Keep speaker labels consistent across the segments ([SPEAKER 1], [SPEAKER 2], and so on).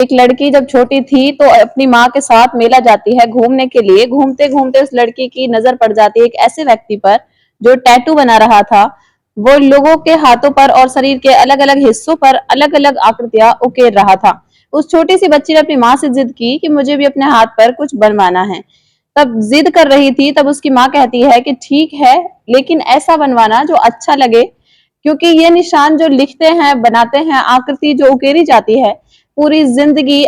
[SPEAKER 1] एक लड़की जब छोटी थी तो अपनी माँ के साथ मेला जाती है घूमने के लिए। घूमते घूमते उस लड़की की नजर पड़ जाती है एक ऐसे व्यक्ति पर जो टैटू बना रहा था। वो लोगों के हाथों पर और शरीर के अलग अलग हिस्सों पर अलग अलग आकृतियां उकेर रहा था। उस छोटी सी बच्ची ने अपनी माँ से जिद की कि मुझे भी अपने हाथ पर कुछ बनवाना है। तब जिद कर रही थी, तब उसकी माँ कहती है कि ठीक है, लेकिन ऐसा बनवाना जो अच्छा लगे, क्योंकि ये निशान जो लिखते हैं, बनाते हैं, आकृति जो उकेरी जाती है, पूरी जिंदगी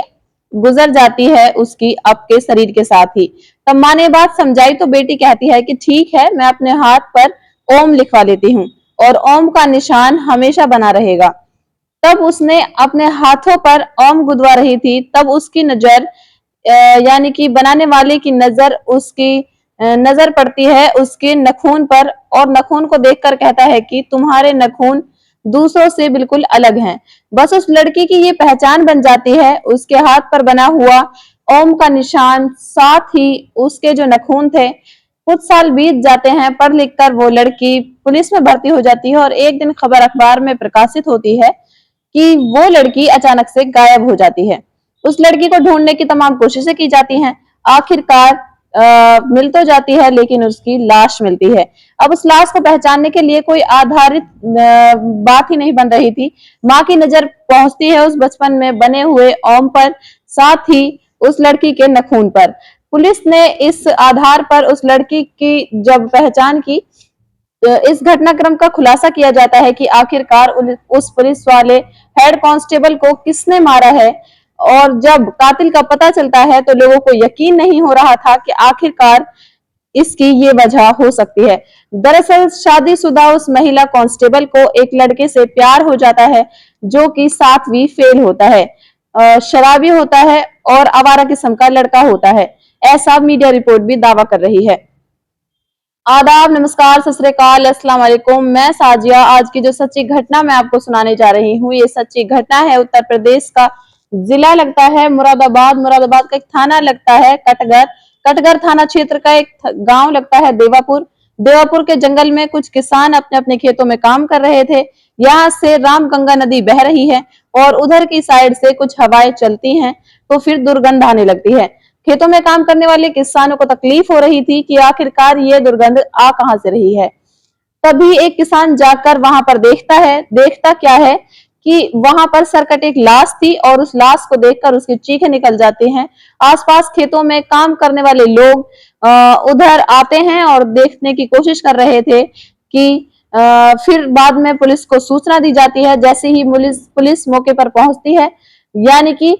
[SPEAKER 1] गुजर जाती है उसकी आपके शरीर के साथ ही। तब माँ ने बात समझाई तो बेटी कहती है कि ठीक है, मैं अपने हाथ पर ओम लिखवा लेती हूँ और ओम का निशान हमेशा बना रहेगा। तब उसने अपने हाथों पर ओम गुदवा रही थी, तब उसकी नजर यानी कि बनाने वाले की नजर उसकी नजर पड़ती है उसके नखून पर और नखून को देखकर कहता है कि तुम्हारे नखून दूसरों से बिल्कुल अलग हैं। बस उस लड़की की ये पहचान बन जाती है, उसके हाथ पर बना हुआ ओम का निशान, साथ ही उसके जो नखून थे। कुछ साल बीत जाते हैं, पढ़ लिख कर वो लड़की पुलिस में भर्ती हो जाती है और एक दिन खबर अखबार में प्रकाशित होती है कि वो लड़की अचानक से गायब हो जाती है। उस लड़की को ढूंढने की तमाम कोशिशें की जाती हैं। आखिरकार मिल तो जाती है, लेकिन उसकी लाश मिलती है। अब उस लाश को पहचानने के लिए कोई आधारित बात ही नहीं बन रही थी। माँ की नजर पहुंचती है उस बचपन में बने हुए ओम पर, साथ ही उस लड़की के नखून पर। पुलिस ने इस आधार पर उस लड़की की जब पहचान की, इस घटनाक्रम का खुलासा किया जाता है कि आखिरकार उस पुलिस वाले हेड कांस्टेबल को किसने मारा है। और जब कातिल का पता चलता है तो लोगों को यकीन नहीं हो रहा था कि आखिरकार इसकी ये वजह हो सकती है। दरअसल शादीशुदा उस महिला कांस्टेबल को एक लड़के से प्यार हो जाता है जो कि 7वीं फेल होता है, शराबी होता है और आवारा किस्म का लड़का होता है। ऐसा मीडिया रिपोर्ट भी दावा कर रही है। आदाब, नमस्कार, सत श्री अकाल, अस्सलाम वालेकुम। मैं साजिया। आज की जो सच्ची घटना मैं आपको सुनाने जा रही हूँ, ये सच्ची घटना है उत्तर प्रदेश का। जिला लगता है मुरादाबाद, मुरादाबाद का एक थाना लगता है कटगर, कटगर थाना क्षेत्र का एक गांव लगता है देवापुर। देवापुर के जंगल में कुछ किसान अपने अपने खेतों में काम कर रहे थे। यहाँ से रामगंगा नदी बह रही है और उधर की साइड से कुछ हवाएं चलती हैं तो फिर दुर्गंध आने लगती है। खेतों में काम करने वाले किसानों को तकलीफ हो रही थी कि आखिरकार ये दुर्गंध आ कहां से रही है। तभी एक किसान जाकर वहां पर देखता क्या है कि वहां पर सरकट एक लाश थी और उस लाश को देखकर उसकी चीखें निकल जाती हैं। आसपास खेतों में काम करने वाले लोग उधर आते हैं और देखने की कोशिश कर रहे थे कि फिर बाद में पुलिस को सूचना दी जाती है। जैसे ही पुलिस मौके पर पहुंचती है, यानी कि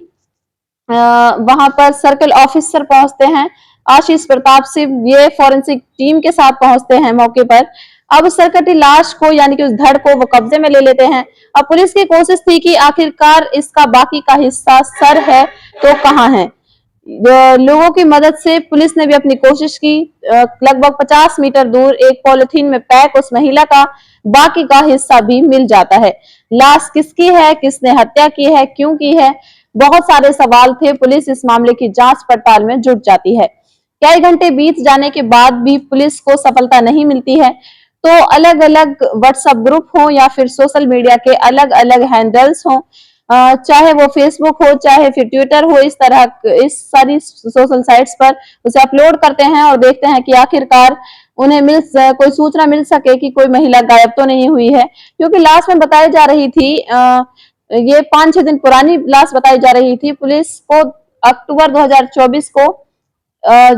[SPEAKER 1] वहां पर सर्कल ऑफिसर पहुंचते हैं, आशीष प्रताप सिंह, ये फॉरेंसिक टीम के साथ पहुंचते हैं मौके पर। अब उस सरकटी लाश को यानी कि उस धड़ को वो कब्जे में ले लेते हैं। अब पुलिस की कोशिश थी कि आखिरकार इसका बाकी का हिस्सा सर है तो कहाँ है। लोगों की मदद से पुलिस ने भी अपनी कोशिश की। लगभग 50 मीटर दूर एक पॉलिथीन में पैक उस महिला का बाकी का हिस्सा भी मिल जाता है। लाश किसकी है, किसने हत्या की है, क्यों की है, बहुत सारे सवाल थे। पुलिस इस मामले की जांच पड़ताल में जुट जाती है। कई घंटे बीत जाने के बाद भी पुलिस को सफलता नहीं मिलती है। तो अलग अलग व्हाट्सएप ग्रुप हो या फिर सोशल मीडिया के अलग अलग हैंडल्स हो, चाहे वो फेसबुक हो चाहे फिर ट्विटर हो, इस सारी सोशल साइट्स पर उसे अपलोड करते हैं और देखते हैं कि आखिरकार उन्हें कोई सूचना मिल सके कि कोई महिला गायब तो नहीं हुई है। क्योंकि लाश में बताई जा रही थी, ये 5-6 दिन पुरानी लाश बताई जा रही थी। पुलिस को अक्टूबर 2024 को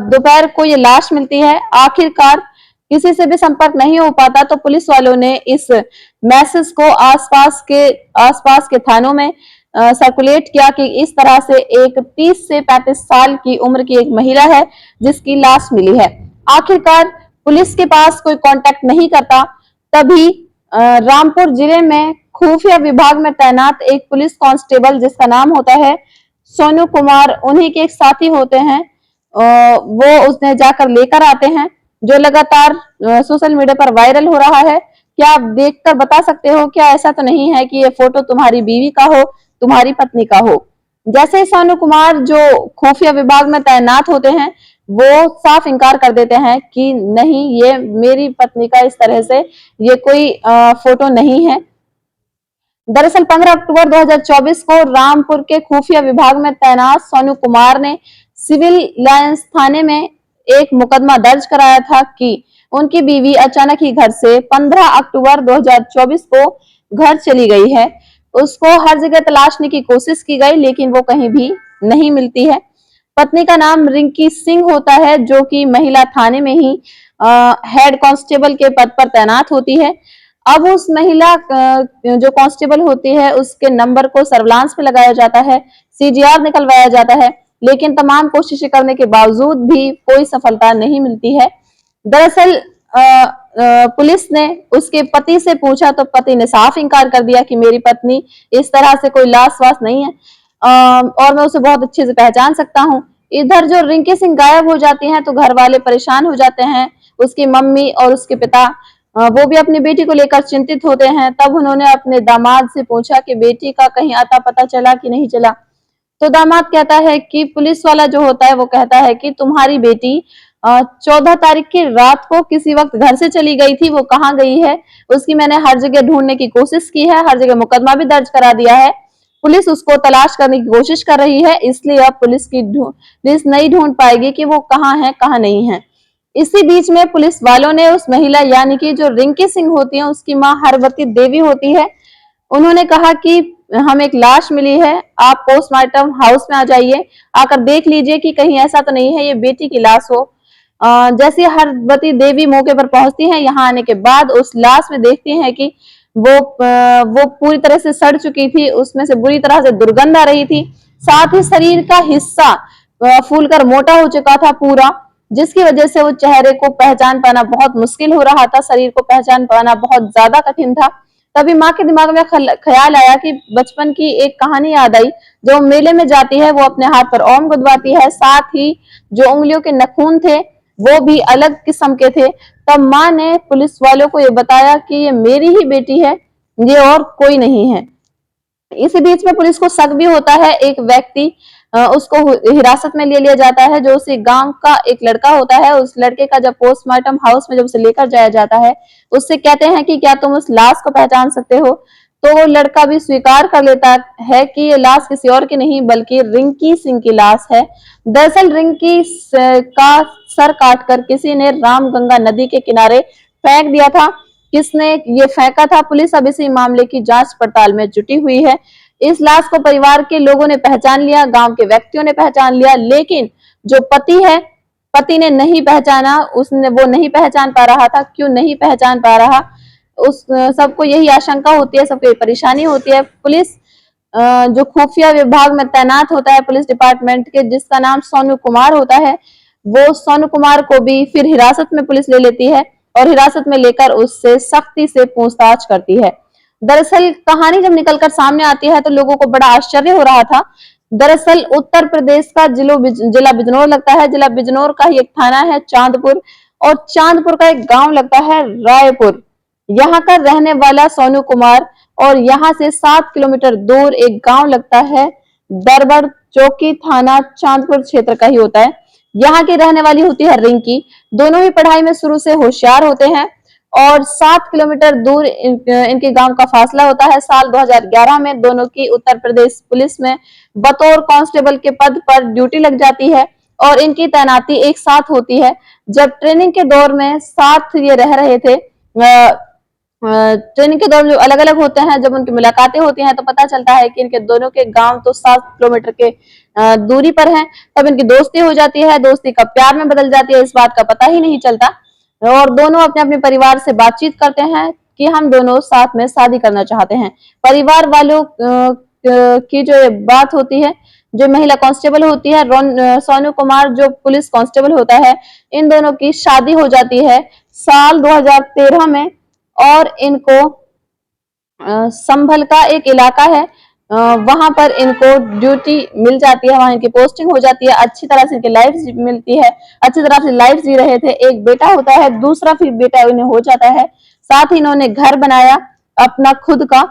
[SPEAKER 1] दोपहर को ये लाश मिलती है। आखिरकार किसी से भी संपर्क नहीं हो पाता तो पुलिस वालों ने इस मैसेज को आसपास के थानों में सर्कुलेट किया कि इस तरह से एक 30 से 35 साल की उम्र की एक महिला है जिसकी लाश मिली है। आखिरकार पुलिस के पास कोई कांटेक्ट नहीं करता। तभी रामपुर जिले में खुफिया विभाग में तैनात एक पुलिस कांस्टेबल जिसका नाम होता है सोनू कुमार, उन्हीं के एक साथी होते हैं, वो उसने जाकर लेकर आते हैं, जो लगातार सोशल मीडिया पर वायरल हो रहा है। क्या आप देखकर बता सकते हो, क्या ऐसा तो नहीं है कि ये फोटो तुम्हारी बीवी का हो, तुम्हारी पत्नी का हो। जैसे ही सोनू कुमार जो खुफिया विभाग में तैनात होते हैं, वो साफ इनकार कर देते हैं कि नहीं, ये मेरी पत्नी का इस तरह से ये कोई फोटो नहीं है। दरअसल 15 अक्टूबर 2024 को रामपुर के खुफिया विभाग में तैनात सोनू कुमार ने सिविल लाइंस थाने में एक मुकदमा दर्ज कराया था कि उनकी बीवी अचानक ही घर से 15 अक्टूबर 2024 को घर चली गई है। उसको हर जगह तलाशने की कोशिश की गई लेकिन वो कहीं भी नहीं मिलती है। पत्नी का नाम रिंकी सिंह होता है जो कि महिला थाने में ही हेड कांस्टेबल के पद पर तैनात होती है। अब उस महिला जो कांस्टेबल होती है उसके नंबर को सर्विलांस में लगाया जाता है, सीजीआर निकलवाया जाता है, लेकिन तमाम कोशिशें करने के बावजूद भी कोई सफलता नहीं मिलती है। दरअसल पुलिस ने उसके पति से पूछा तो पति ने साफ इनकार कर दिया कि मेरी पत्नी इस तरह से कोई लाश वास नहीं है और मैं उसे बहुत अच्छे से पहचान सकता हूँ। इधर जो रिंकी सिंह गायब हो जाती हैं तो घर वाले परेशान हो जाते हैं। उसकी मम्मी और उसके पिता वो भी अपनी बेटी को लेकर चिंतित होते हैं। तब उन्होंने अपने दामाद से पूछा कि बेटी का कहीं अता पता चला कि नहीं चला। तो दामाद कहता है कि पुलिस वाला जो होता है वो कहता है कि तुम्हारी बेटी 14 तारीख की रात को किसी वक्त घर से चली गई थी, वो कहाँ गई है उसकी मैंने हर जगह ढूंढने की कोशिश की है, हर जगह मुकदमा भी दर्ज करा दिया है, पुलिस उसको तलाश करने की कोशिश कर रही है, इसलिए अब पुलिस नहीं ढूंढ पाएगी कि वो कहाँ है कहाँ नहीं है। इसी बीच में पुलिस वालों ने उस महिला यानी कि जो रिंकी सिंह होती है उसकी माँ हरवती देवी होती है, उन्होंने कहा कि हमें एक लाश मिली है, आप पोस्टमार्टम हाउस में आ जाइए, आकर देख लीजिए कि कहीं ऐसा तो नहीं है ये बेटी की लाश हो। जैसे हरवती देवी मौके पर पहुंचती हैं, यहाँ आने के बाद उस लाश में देखती हैं कि वो पूरी तरह से सड़ चुकी थी, उसमें से बुरी तरह से दुर्गंध आ रही थी, साथ ही शरीर का हिस्सा फूलकर मोटा हो चुका था पूरा, जिसकी वजह से वो चेहरे को पहचान पाना बहुत मुश्किल हो रहा था, शरीर को पहचान पाना बहुत ज्यादा कठिन था। तभी माँ के दिमाग में ख्याल आया कि बचपन की एक कहानी याद आई। जो मेले में जाती है वो अपने हाथ पर ओम गुदवाती है, साथ ही जो उंगलियों के नाखून थे वो भी अलग किस्म के थे। तब माँ ने पुलिस वालों को ये बताया कि ये मेरी ही बेटी है, ये और कोई नहीं है। इसी बीच में पुलिस को शक भी होता है, एक व्यक्ति उसको हिरासत में ले लिया जाता है जो उसी गांव का एक लड़का होता है। उस लड़के का जब पोस्टमार्टम हाउस में जब उसे लेकर जाया जाता है, उससे कहते हैं कि क्या तुम उस लाश को पहचान सकते हो, तो वो लड़का भी स्वीकार कर लेता है कि ये लाश किसी और की नहीं बल्कि रिंकी सिंह की लाश है। दरअसल रिंकी का सर काटकर किसी ने रामगंगा नदी के किनारे फेंक दिया था। किसने ये फेंका था, पुलिस अब इसी मामले की जांच पड़ताल में जुटी हुई है। इस लाश को परिवार के लोगों ने पहचान लिया, गांव के व्यक्तियों ने पहचान लिया, लेकिन जो पति है, पति ने नहीं पहचाना, उसने वो नहीं पहचान पा रहा था। क्यों नहीं पहचान पा रहा, उस सबको यही आशंका होती है, सबको परेशानी होती है। पुलिस जो खुफिया विभाग में तैनात होता है पुलिस डिपार्टमेंट के, जिसका नाम सोनू कुमार होता है, वो सोनू कुमार को भी फिर हिरासत में पुलिस ले लेती है और हिरासत में लेकर उससे सख्ती से पूछताछ करती है। दरअसल कहानी जब निकलकर सामने आती है तो लोगों को बड़ा आश्चर्य हो रहा था। दरअसल उत्तर प्रदेश का जिला बिजनौर लगता है, जिला बिजनौर का ही एक थाना है चांदपुर, और चांदपुर का एक गांव लगता है रायपुर। यहाँ का रहने वाला सोनू कुमार और यहाँ से 7 किलोमीटर दूर एक गांव लगता है दरबड़, जो कि थाना चांदपुर क्षेत्र का ही होता है। यहाँ की रहने वाली होती है रिंकी। दोनों ही पढ़ाई में शुरू से होशियार होते हैं और 7 किलोमीटर दूर इनके गांव का फासला होता है। साल 2011 में दोनों की उत्तर प्रदेश पुलिस में बतौर कांस्टेबल के पद पर ड्यूटी लग जाती है और इनकी तैनाती एक साथ होती है। जब ट्रेनिंग के दौर में साथ ये रह रहे थे, ट्रेनिंग के दौर जो अलग अलग होते हैं, जब उनकी मुलाकातें होती हैं तो पता चलता है कि इनके दोनों के गांव तो 7 किलोमीटर के दूरी पर हैं। तब इनकी दोस्ती हो जाती है, दोस्ती का प्यार में बदल जाती है, इस बात का पता ही नहीं चलता और दोनों अपने अपने परिवार से बातचीत करते हैं कि हम दोनों साथ में शादी करना चाहते हैं। परिवार वालों की जो बात होती है, जो महिला कांस्टेबल होती है सोनू कुमार जो पुलिस कांस्टेबल होता है, इन दोनों की शादी हो जाती है साल 2013 में और इनको संभल का एक इलाका है, वहां पर इनको ड्यूटी मिल जाती है, वहां इनकी पोस्टिंग हो जाती है, अच्छी तरह से इनकी लाइफ मिलती है, अच्छी तरह से लाइफ जी रहे थे। एक बेटा होता है, दूसरा फिर बेटा इन्हें हो जाता है। साथ ही इन्होंने घर बनाया अपना खुद का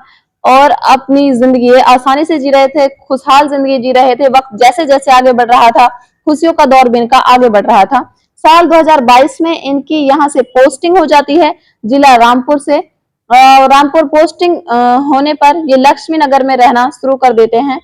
[SPEAKER 1] और अपनी जिंदगी आसानी से जी रहे थे, खुशहाल जिंदगी जी रहे थे। वक्त जैसे जैसे आगे बढ़ रहा था, खुशियों का दौर भी इनका आगे बढ़ रहा था। साल 2022 में इनकी यहाँ से पोस्टिंग हो जाती है जिला रामपुर से। रामपुर पोस्टिंग होने पर ये लक्ष्मी नगर में रहना शुरू कर देते हैं।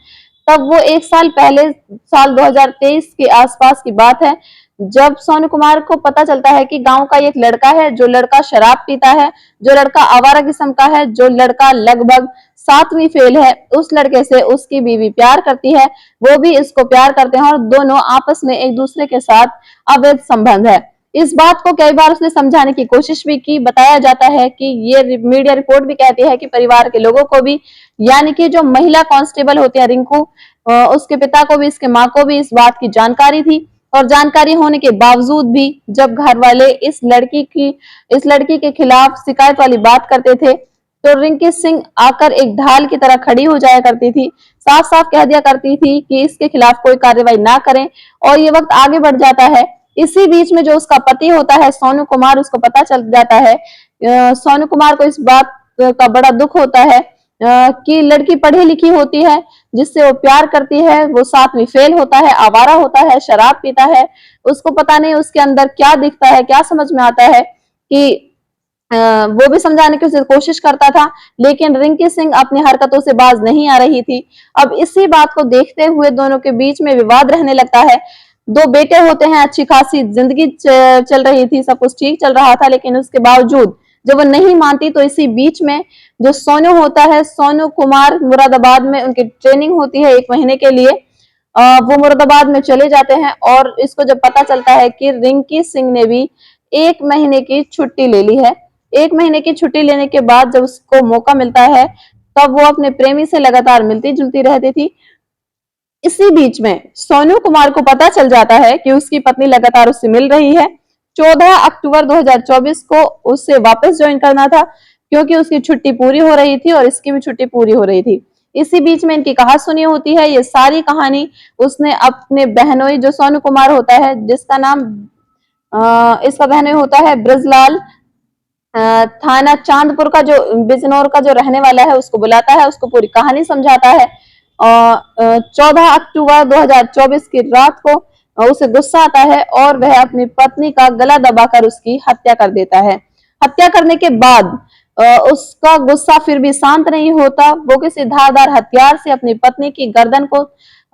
[SPEAKER 1] तब वो एक साल पहले, साल 2023 के आसपास की बात है, जब सोनू कुमार को पता चलता है कि गांव का एक लड़का है, जो लड़का शराब पीता है, जो लड़का आवारा किस्म का है, जो लड़का लगभग 7वीं फेल है, उस लड़के से उसकी बीवी प्यार करती है, वो भी इसको प्यार करते हैं और दोनों आपस में एक दूसरे के साथ अवैध संबंध है। इस बात को कई बार उसने समझाने की कोशिश भी की। बताया जाता है कि ये मीडिया रिपोर्ट भी कहती है कि परिवार के लोगों को भी, यानी कि जो महिला कांस्टेबल होती है रिंकू, उसके पिता को भी, इसके माँ को भी इस बात की जानकारी थी। और जानकारी होने के बावजूद भी जब घर वाले इस लड़की के खिलाफ शिकायत वाली बात करते थे, तो रिंकी सिंह आकर एक ढाल की तरह खड़ी हो जाया करती थी। साफ साफ कह दिया करती थी कि इसके खिलाफ कोई कार्रवाई ना करें। और ये वक्त आगे बढ़ जाता है। इसी बीच में जो उसका पति होता है सोनू कुमार, उसको पता चल जाता है, सोनू कुमार को इस बात का बड़ा दुख होता है कि लड़की पढ़ी लिखी होती है, जिससे वो प्यार करती है, वो 7वीं फेल होता है, आवारा होता है, शराब पीता है। उसको पता नहीं उसके अंदर क्या दिखता है, क्या समझ में आता है कि वो भी समझाने की उसे कोशिश करता था, लेकिन रिंकी सिंह अपनी हरकतों से बाज नहीं आ रही थी। अब इसी बात को देखते हुए दोनों के बीच में विवाद रहने लगता है। 2 बेटे होते हैं, अच्छी खासी जिंदगी चल रही थी, सब कुछ ठीक चल रहा था, लेकिन उसके बावजूद जब वो नहीं मानती, तो इसी बीच में जो सोनू होता है, सोनू कुमार, मुरादाबाद में उनकी ट्रेनिंग होती है 1 महीने के लिए। वो मुरादाबाद में चले जाते हैं और इसको जब पता चलता है कि रिंकी सिंह ने भी 1 महीने की छुट्टी ले ली है, 1 महीने की छुट्टी लेने के बाद जब उसको मौका मिलता है, तब वो अपने प्रेमी से लगातार मिलती जुलती रहती थी। इसी बीच में सोनू कुमार को पता चल जाता है कि उसकी पत्नी लगातार उससे मिल रही है। 14 अक्टूबर 2024 को उससे वापस ज्वाइन करना था, क्योंकि उसकी छुट्टी पूरी हो रही थी और इसकी भी छुट्टी पूरी हो रही थी। इसी बीच में इनकी कहा सुनी होती है। ये सारी कहानी उसने अपने बहनोई, जो सोनू कुमार होता है, जिसका नाम इसका बहनोई होता है ब्रजलाल, थाना चांदपुर का, जो बिजनौर का जो रहने वाला है, उसको बुलाता है, उसको पूरी कहानी समझाता है। 14 अक्टूबर 2024 की रात को उसे गुस्सा आता है और वह अपनी पत्नी का गला दबाकर उसकी हत्या कर देता है। हत्या करने के बाद उसका गुस्सा फिर भी शांत नहीं होता। वो किसी धारदार हथियार से अपनी पत्नी की गर्दन को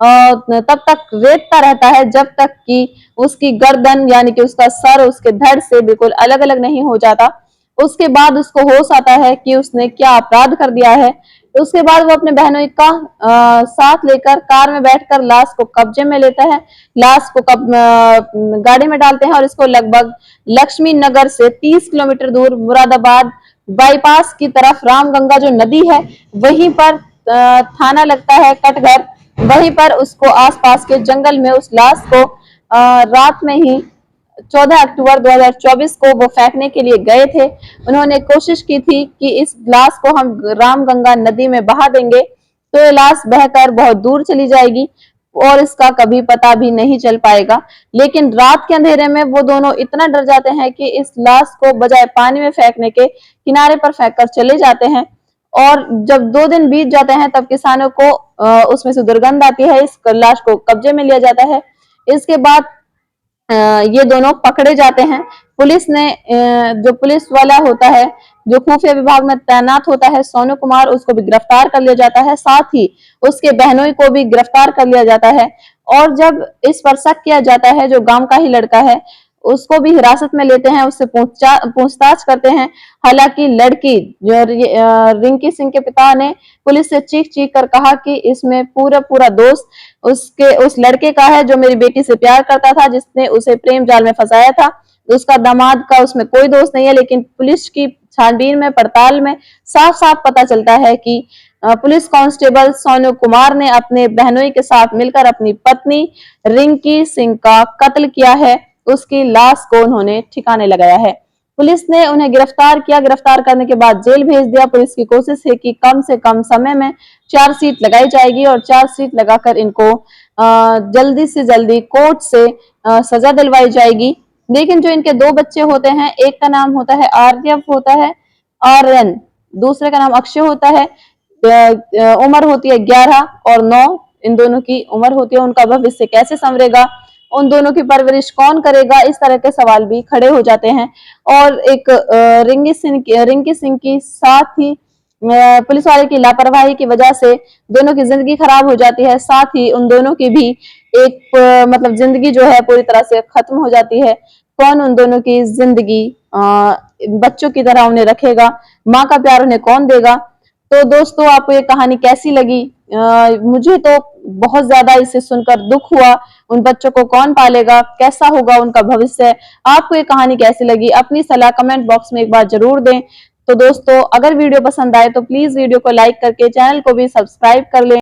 [SPEAKER 1] तब तक रेतता रहता है जब तक कि उसकी गर्दन, यानी कि उसका सर उसके धड़ से बिल्कुल अलग अलग नहीं हो जाता। उसके बाद उसको होश आता है कि उसने क्या अपराध कर दिया है। तो उसके बाद वो अपने बहनोई का साथ लेकर कार में बैठकर लाश को कब्जे में लेता है। लाश को गाड़ी में डालते हैं और इसको लगभग लक्ष्मी नगर से 30 किलोमीटर दूर मुरादाबाद बाईपास की तरफ रामगंगा जो नदी है, वहीं पर थाना लगता है कटघर, वहीं पर उसको आसपास के जंगल में उस लाश को रात में ही 14 अक्टूबर 2024 को वो फेंकने के लिए गए थे। उन्होंने कोशिश की थी कि इस लाश को हम रामगंगा नदी में बहा देंगे, तो ये लाश बहकर बहुत दूर चली जाएगी और इसका कभी पता भी नहीं चल पाएगा। लेकिन रात के अंधेरे में वो दोनों इतना डर जाते हैं कि इस लाश को बजाय पानी में फेंकने के किनारे पर फेंक कर चले जाते हैं। और जब 2 दिन बीत जाते हैं, तब किसानों को उसमें से दुर्गंध आती है। इस लाश को कब्जे में लिया जाता है। इसके बाद ये दोनों पकड़े जाते हैं। पुलिस ने जो पुलिस वाला होता है, जो खुफिया विभाग में तैनात होता है, सोनू कुमार, उसको भी गिरफ्तार कर लिया जाता है। साथ ही उसके बहनोई को भी गिरफ्तार कर लिया जाता है। और जब इस पर शक किया जाता है, जो गांव का ही लड़का है, उसको भी हिरासत में लेते हैं, उससे पूछताछ करते हैं। हालांकि लड़की, जो रिंकी सिंह के पिता ने पुलिस से चीख चीख कर कहा कि इसमें पूरा पूरा दोष उस लड़के का है, जो मेरी बेटी से प्यार करता था, जिसने उसे प्रेम जाल में फंसाया था। उसका दामाद का उसमें कोई दोष नहीं है। लेकिन पुलिस की छानबीन में, पड़ताल में साफ साफ पता चलता है कि पुलिस कांस्टेबल सोनू कुमार ने अपने बहनोई के साथ मिलकर अपनी पत्नी रिंकी सिंह का कत्ल किया है। उसकी लाश को उन्होंने ठिकाने लगाया है। पुलिस ने उन्हें गिरफ्तार किया। गिरफ्तार करने के बाद जेल भेज दिया। पुलिस की कोशिश है कि कम से कम समय में चार्जशीट लगाई जाएगी और चार्जशीट लगाकर इनको जल्दी से जल्दी कोर्ट से सजा दिलवाई जाएगी। लेकिन जो इनके 2 बच्चे होते हैं, एक का नाम होता है आर्यव, होता है आर्यन, दूसरे का नाम अक्षय होता है। उम्र होती है 11 और 9, इन दोनों की उम्र होती है। उनका भविष्य कैसे संवरेगा, उन दोनों की परवरिश कौन करेगा, इस तरह के सवाल भी खड़े हो जाते हैं। और एक रिंकी सिंह की साथ ही पुलिस वाले की लापरवाही की वजह से दोनों की जिंदगी खराब हो जाती है, साथ ही उन दोनों की भी एक मतलब जिंदगी जो है पूरी तरह से खत्म हो जाती है। कौन उन दोनों की जिंदगी बच्चों की तरह उन्हें रखेगा, माँ का प्यार उन्हें कौन देगा। तो दोस्तों, आपको ये कहानी कैसी लगी? मुझे तो बहुत ज्यादा इसे सुनकर दुख हुआ। उन बच्चों को कौन पालेगा, कैसा होगा उनका भविष्य? आपको ये कहानी कैसी लगी? अपनी सलाह कमेंट बॉक्स में एक बार जरूर दें। तो दोस्तों, अगर वीडियो पसंद आए तो प्लीज वीडियो को लाइक करके चैनल को भी सब्सक्राइब कर लें।